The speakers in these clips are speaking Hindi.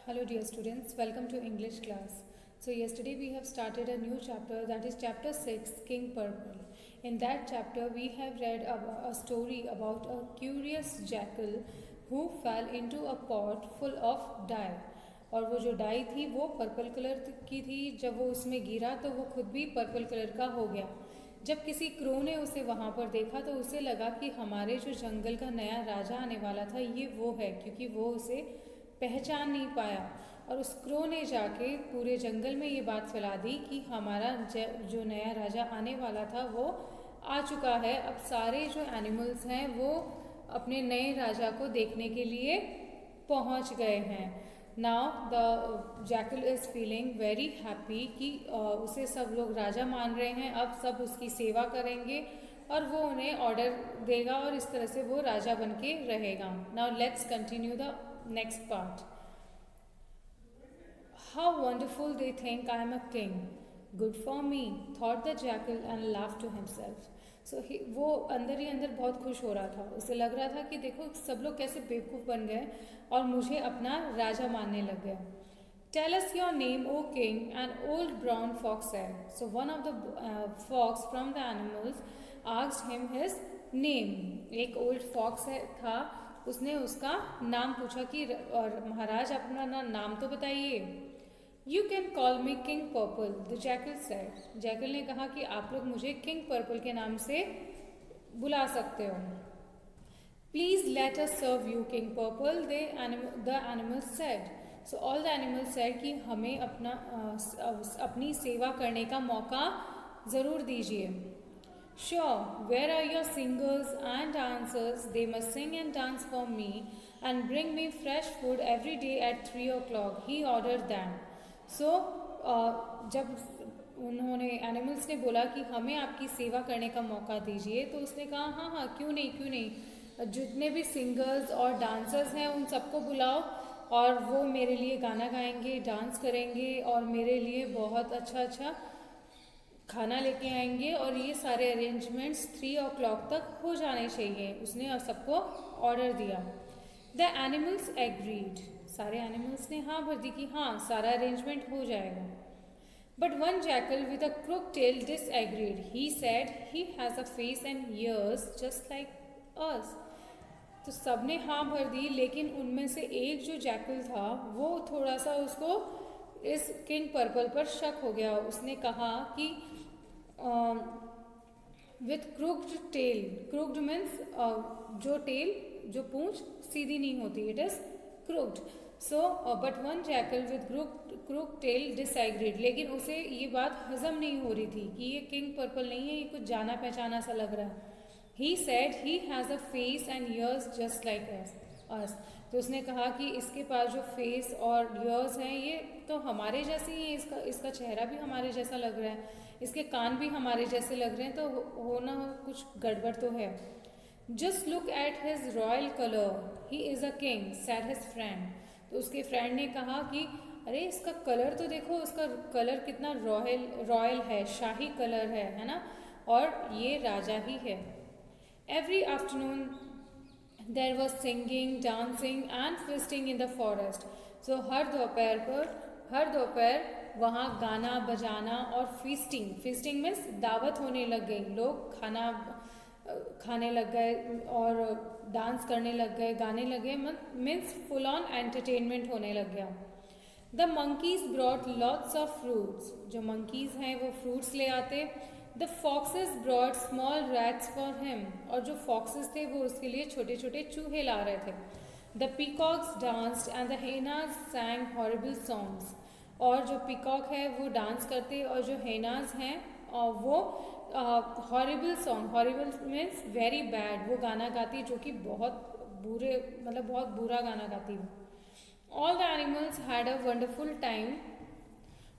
Hello dear students, welcome to English class. So yesterday we have started a new chapter, that is chapter 6, King Purple. In that chapter we have read a story about a curious jackal who fell into a pot full of dye. और वो जो डाई थी वो पर्पल कलर की थी. जब वो उसमें गिरा तो वो खुद भी पर्पल कलर का हो गया. जब किसी क्रो ने उसे वहाँ पर देखा तो उसे लगा कि हमारे जो जंगल का नया राजा आने वाला था ये वो है, क्योंकि वो उसे पहचान नहीं पाया. और उस क्रो ने जाके पूरे जंगल में ये बात फैला दी कि हमारा जो नया राजा आने वाला था वो आ चुका है. अब सारे जो एनिमल्स हैं वो अपने नए राजा को देखने के लिए पहुंच गए हैं. Now the jackal is feeling very happy कि उसे सब लोग राजा मान रहे हैं. अब सब उसकी सेवा करेंगे और वो उन्हें ऑर्डर देगा और इस तरह से वो राजा बन के रहेगा. Now let's continue the next part. How wonderful they think I am a king. Good for me, thought the jackal and laughed to himself. So वो अंदर ही अंदर बहुत खुश हो रहा था. उसे लग रहा था कि देखो सब लोग कैसे बेवकूफ़ बन गए और मुझे अपना राजा मानने लग गए. Tell us your name, O king, an old brown fox said. So one of the fox from the animals asked him his name. एक old fox था, उसने उसका नाम पूछा कि और महाराज अपना नाम तो बताइए. You can call me King Purple, the jackal said. Jackal ने कहा कि आप लोग मुझे किंग पर्पल के नाम से बुला सकते हो. Please let us serve you, King Purple, the animals said. So all the animals said कि हमें अपनी सेवा करने का मौका ज़रूर दीजिए. Sure, where are your singers and dancers? They must sing and dance for me and bring me fresh food every day at 3 o'clock. He ordered them. सो जब उन्होंने एनिमल्स ने बोला कि हमें आपकी सेवा करने का मौका दीजिए तो उसने कहा हाँ हाँ क्यों नहीं, जितने भी सिंगर्स और डांसर्स हैं उन सबको बुलाओ और वो मेरे लिए गाना गाएंगे, डांस करेंगे और मेरे लिए बहुत अच्छा खाना लेके आएंगे और ये सारे अरेंजमेंट्स 3 o'clock तक हो जाने चाहिए. उसने सबको ऑर्डर दिया. The animals agreed. सारे एनिमल्स ने हाँ भर दी कि हाँ सारा अरेंजमेंट हो जाएगा. But one jackal with a crook tail disagreed. He said he has a face and ears just like us. तो सब ने हाँ भर दी, लेकिन उनमें से एक जो जैकल था वो थोड़ा सा उसको इस किंग पर्पल पर शक हो गया. उसने कहा कि with crooked tail. Crooked means जो टेल, जो पूंछ सीधी नहीं होती, it is crooked. So but one jackal with crook tail disagreed. लेकिन उसे ये बात हजम नहीं हो रही थी कि ये किंग पर्पल नहीं है, ये कुछ जाना पहचाना सा लग रहा है. ही said he has a face and ears just like us. तो उसने कहा कि इसके पास जो फेस और ईयर्स हैं ये तो हमारे जैसे ही हैं, इसका चेहरा भी हमारे जैसा लग रहा है, इसके कान भी हमारे जैसे लग रहे हैं, तो होना कुछ गड़बड़ तो है. Just look at his royal colour, he is a king, sad his friend. तो उसके फ्रेंड ने कहा कि अरे इसका कलर तो देखो, उसका कलर कितना रॉयल है, शाही कलर है ना, और ये राजा ही है. Every afternoon there was singing, dancing and feasting in the forest. So हर दोपहर वहाँ गाना बजाना और फीस्टिंग मीन्स दावत होने लग गई. लोग खाने लग गए और डांस करने लग गए, गाने लगे, मीन्स फुल ऑन एंटरटेनमेंट होने लग गया. The monkeys brought lots of fruits. जो मंकीज हैं वो फ्रूट्स ले आते. The foxes brought small rats for him. और जो फॉक्सेस थे वो उसके लिए छोटे छोटे चूहे ला रहे थे. The peacocks danced and the hyenas sang horrible songs. और जो पीकॉक है वो डांस करते और जो हेनाज हैं वो horrible song, horrible means very bad, वो गाना गाती जो कि बहुत बहुत बुरा गाना गाती वो. All the animals had a wonderful time.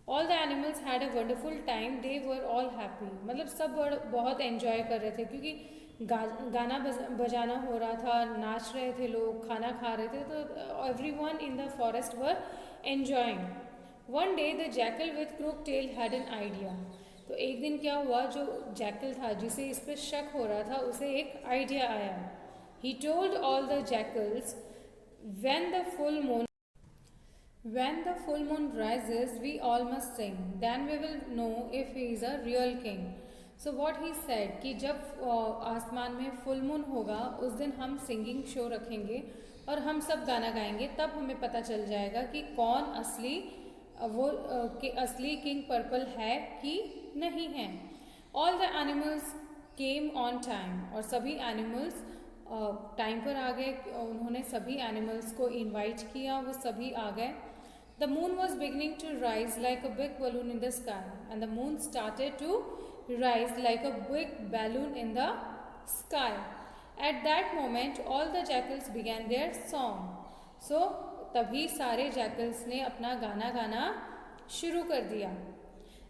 All the animals had a wonderful time. They were all happy. मतलब सब बहुत एंजॉय कर रहे थे क्योंकि गाना बजाना हो रहा था, नाच रहे थे लोग, खाना खा रहे थे, तो every one in the forest were enjoying. One day the jackal with crook tail had an idea. तो एक दिन क्या हुआ, जो जैकल था जिसे इस पर शक हो रहा था उसे एक आइडिया आया. He told all the jackals, when the full moon When the full moon rises, we all must sing. Then we will know if he is a real king. So what he said कि जब आसमान में फुल मून होगा उस दिन हम सिंगिंग शो रखेंगे और हम सब गाना गाएंगे, तब हमें पता चल जाएगा कि कौन असली कि असली किंग पर्पल है कि नहीं है. All the animals came on time, और सभी एनिमल्स टाइम पर आ गए. उन्होंने सभी एनिमल्स को इनवाइट किया, वो सभी आ गए. The moon was beginning to rise like a big balloon in the sky, and the moon started to rise like a big balloon in the sky. At that moment all the jackals began their song. So तभी सारे जैकल्स ने अपना गाना गाना शुरू कर दिया.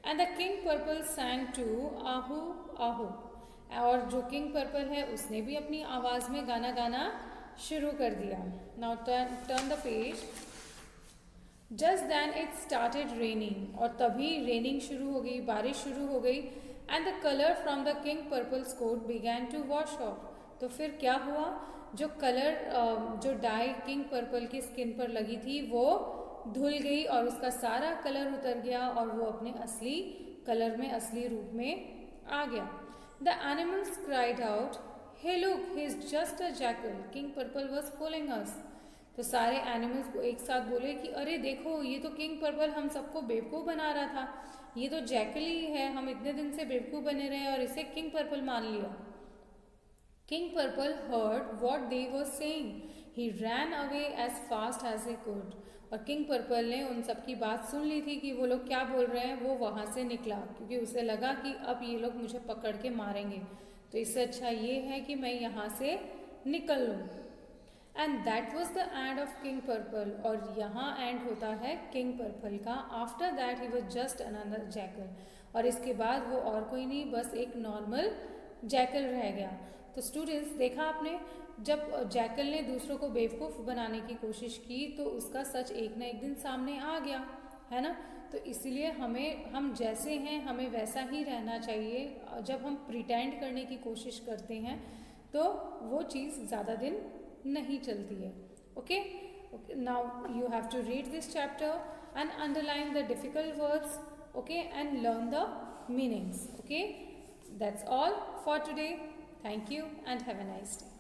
And the king purple sang too आहू आहू, और जो किंग पर्पल है उसने भी अपनी आवाज़ में गाना गाना शुरू कर दिया. Now turn the page. Just then it started raining, और तभी रेनिंग शुरू हो गई, बारिश शुरू हो गई. And the colour from the king purple's coat began to wash off. तो फिर क्या हुआ, जो कलर जो डाई किंग पर्पल की स्किन पर लगी थी वो धुल गई और उसका सारा कलर उतर गया और वो अपने असली कलर में, असली रूप में आ गया. The animals cried out, hey look he is just a jackal, king purple was fooling us. तो सारे एनिमल्स को एक साथ बोले कि अरे देखो, ये तो किंग पर्पल हम सबको बेवकूफ़ बना रहा था, ये तो जैकल ही है, हम इतने दिन से बेवकूफ़ बने रहे और इसे किंग पर्पल मान लिया. King Purple heard what they were saying. He ran away as fast as he could. और किंग पर्पल ने उन सब की बात सुन ली थी कि वो लोग क्या बोल रहे हैं. वो वहाँ से निकला क्योंकि उसे लगा कि अब ये लोग मुझे पकड़ के मारेंगे, तो इससे अच्छा ये है कि मैं यहाँ से निकल लूँ. And that was the end of king purple, और यहाँ एंड होता है किंग पर्पल का. After that he was just another jackal, और इसके बाद वो और कोई नहीं, बस एक नॉर्मल जैकल रह गया. तो स्टूडेंट्स, देखा आपने, जब जैकल ने दूसरों को बेवकूफ़ बनाने की कोशिश की तो उसका सच एक ना एक दिन सामने आ गया, है ना. तो इसलिए हम जैसे हैं हमें वैसा ही रहना चाहिए. जब हम प्रिटेंड करने की कोशिश करते हैं तो वो चीज़ ज़्यादा दिन नहीं चलती है. Okay, now you have to read this chapter and underline the difficult words, okay, and learn the meanings. Okay, that's all for today. Thank you and have a nice day.